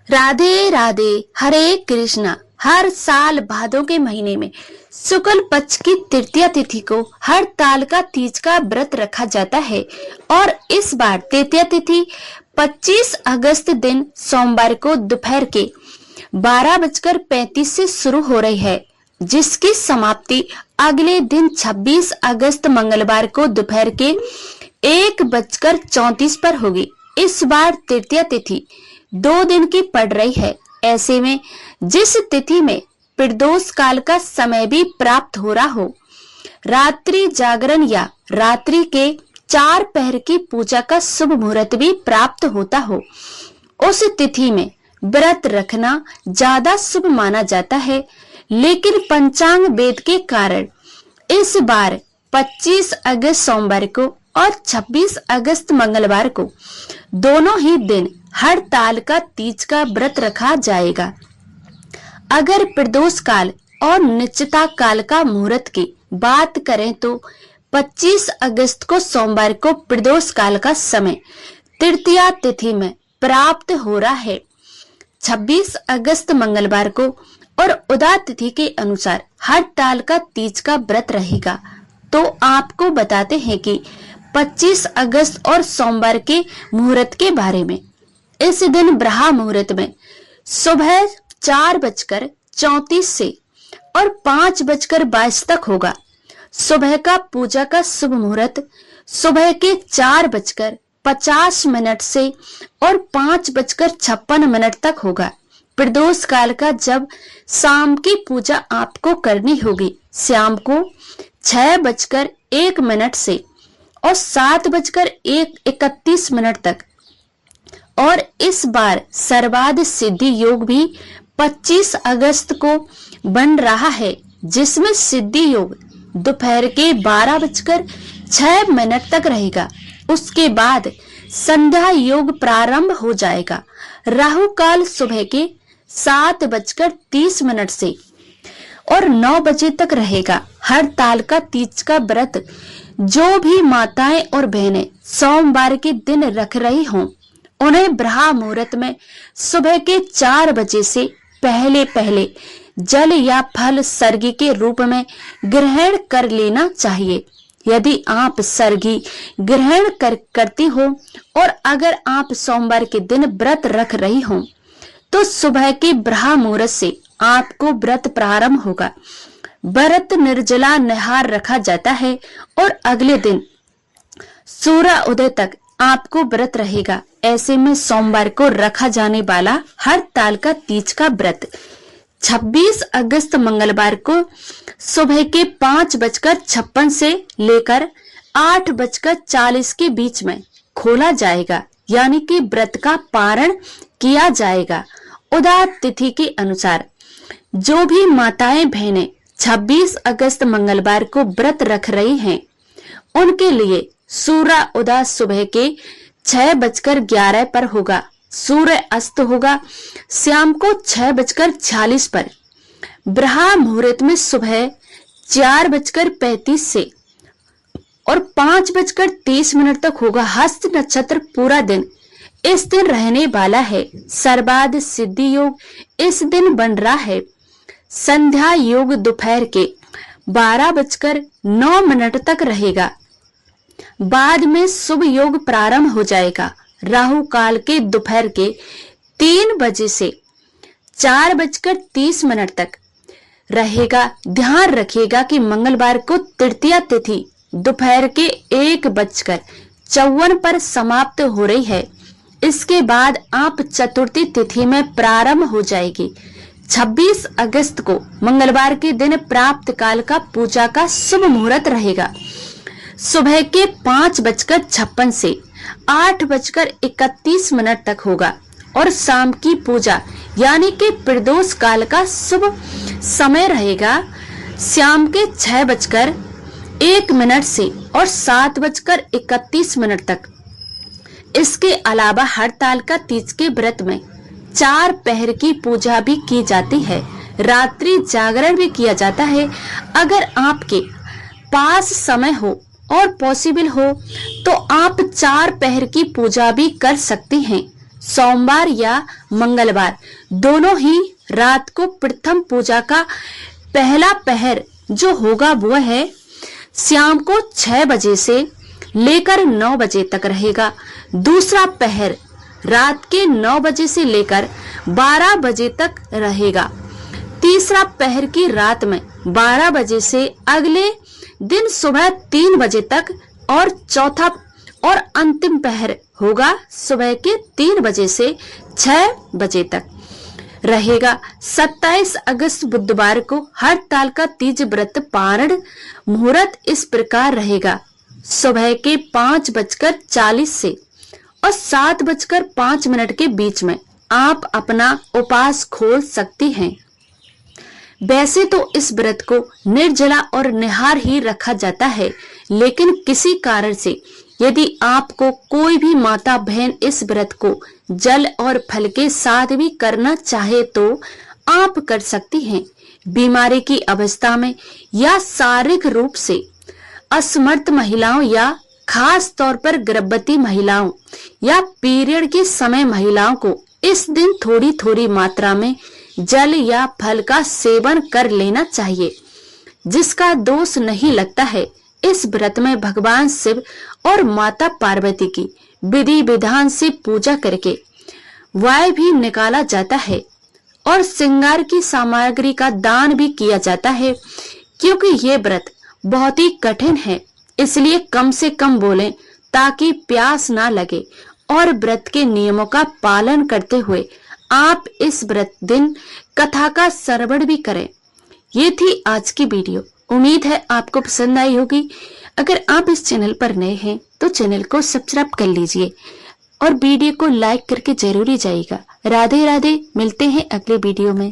राधे राधे, हरे कृष्णा। हर साल भादों के महीने में शुक्ल पक्ष की तृतीया तिथि को हरतालिका तीज का व्रत रखा जाता है और इस बार तृतीया तिथि 25 अगस्त दिन सोमवार को दोपहर के 12:35 से शुरू हो रही है, जिसकी समाप्ति अगले दिन 26 अगस्त मंगलवार को दोपहर के 1:34 पर होगी। इस बार तृतीया तिथि 2 दिन की पड़ रही है। ऐसे में जिस तिथि में प्रदोष काल का समय भी प्राप्त हो रहा हो, रात्रि जागरण या रात्रि के 4 पहर की पूजा का शुभ मुहूर्त भी प्राप्त होता हो, उस तिथि में व्रत रखना ज्यादा शुभ माना जाता है। लेकिन पंचांग वेद के कारण इस बार 25 अगस्त सोमवार को और 26 अगस्त मंगलवार को दोनों ही दिन हरतालिका तीज का व्रत रखा जाएगा। अगर प्रदोष काल और निश्चिता काल का मुहूर्त की बात करें तो 25 अगस्त को सोमवार को प्रदोष काल का समय तृतीया तिथि में प्राप्त हो रहा है। 26 अगस्त मंगलवार को और उदा तिथि के अनुसार हरतालिका तीज का व्रत रहेगा। तो आपको बताते हैं कि 25 अगस्त और सोमवार के मुहूर्त के बारे में। इस दिन ब्रह्म मुहूर्त में सुबह 4:34 से और 5:22 तक होगा। सुबह का पूजा का शुभ मुहूर्त सुबह के 4:50 से और 5:56 तक होगा। प्रदोष काल का जब शाम की पूजा आपको करनी होगी, शाम को 6:01 से और 7:31 तक। और इस बार सर्वाध सिद्धि योग भी 25 अगस्त को बन रहा है, जिसमें सिद्धि योग दोपहर के 12:06 तक रहेगा। उसके बाद संध्या योग प्रारंभ हो जाएगा। राहु काल सुबह के 7:30 से और 9 बजे तक रहेगा। हरतालिका तीज का व्रत जो भी माताएं और बहनें सोमवार के दिन रख रही हों, उन्हें ब्रह्म मुहूर्त में सुबह के 4 बजे से पहले जल या फल सर्गी के रूप में ग्रहण कर लेना चाहिए। यदि आप सर्गी ग्रहण करती हो और अगर आप सोमवार के दिन व्रत रख रही हो, तो सुबह के ब्रह्म मुहूर्त से आपको व्रत प्रारंभ होगा। व्रत निर्जला निहार रखा जाता है और अगले दिन सूर्य उदय तक आपको व्रत रहेगा। ऐसे में सोमवार को रखा जाने वाला हरतालिका तीज का व्रत 26 अगस्त मंगलवार को सुबह के 5:56 से लेकर 8:40 के बीच में खोला जाएगा, यानी कि व्रत का पारण किया जाएगा। उदा तिथि के अनुसार जो भी माताएं बहनें 26 अगस्त मंगलवार को व्रत रख रही हैं, उनके लिए सूर्य उदय सुबह के 6:11 पर होगा। सूर्य अस्त होगा शाम को 6:46 पर। ब्रह्म मुहूर्त में सुबह 4:35 से और 5:30 तक होगा। हस्त नक्षत्र पूरा दिन इस दिन रहने वाला है। सर्वाध सिद्धि योग इस दिन बन रहा है। संध्या योग दोपहर के 12:09 तक रहेगा। बाद में शुभ योग प्रारंभ हो जाएगा। राहु काल के दोपहर के 3 बजे से 4:30 तक रहेगा। ध्यान रखिएगा कि मंगलवार को तृतीया तिथि दोपहर के 1:54 पर समाप्त हो रही है। इसके बाद आप चतुर्थी तिथि में प्रारंभ हो जाएगी। 26 अगस्त को मंगलवार के दिन प्राप्त काल का पूजा का शुभ मुहूर्त रहेगा। सुबह के 5:56 से 8:31 तक होगा और शाम की पूजा यानी कि प्रदोष काल का शुभ समय रहेगा शाम के 6:01 से और 7:31 तक। इसके अलावा हरतालिका तीज के व्रत में 4 पहर की पूजा भी की जाती है। रात्रि जागरण भी किया जाता है। अगर आपके पास समय हो और पॉसिबल हो तो आप 4 पहर की पूजा भी कर सकते हैं। सोमवार या मंगलवार दोनों ही रात को प्रथम पूजा का पहला पहर जो होगा वह है शाम को 6 बजे से लेकर 9 बजे तक रहेगा। दूसरा पहर रात के 9 बजे से लेकर 12 बजे तक रहेगा। तीसरा पहर की रात में 12 बजे से अगले दिन सुबह 3 बजे तक और चौथा और अंतिम पहर होगा सुबह के 3 बजे से 6 बजे तक रहेगा। 27 अगस्त बुधवार को हड़ताल का तीज व्रत पारण मुहूर्त इस प्रकार रहेगा। सुबह के 5:40 से और 7:05 के बीच में आप अपना उपवास खोल सकती हैं। वैसे तो इस व्रत को निर्जला और निहार ही रखा जाता है, लेकिन किसी कारण से यदि आपको कोई भी माता बहन इस व्रत को जल और फल के साथ भी करना चाहे तो आप कर सकती हैं। बीमारी की अवस्था में या शारीरिक रूप से असमर्थ महिलाओं या खास तौर पर गर्भवती महिलाओं या पीरियड के समय महिलाओं को इस दिन थोड़ी थोड़ी मात्रा में जल या फल का सेवन कर लेना चाहिए, जिसका दोष नहीं लगता है। इस व्रत में भगवान शिव और माता पार्वती की विधि विधान से पूजा करके वाय भी निकाला जाता है और श्रृंगार की सामग्री का दान भी किया जाता है। क्योंकि ये व्रत बहुत ही कठिन है, इसलिए कम से कम बोलें ताकि प्यास ना लगे और व्रत के नियमों का पालन करते हुए आप इस व्रत दिन कथा का श्रवण भी करें। ये थी आज की वीडियो। उम्मीद है आपको पसंद आई होगी। अगर आप इस चैनल पर नए हैं तो चैनल को सब्सक्राइब कर लीजिए और वीडियो को लाइक करके जरूर जाइएगा। राधे राधे, मिलते हैं अगले वीडियो में।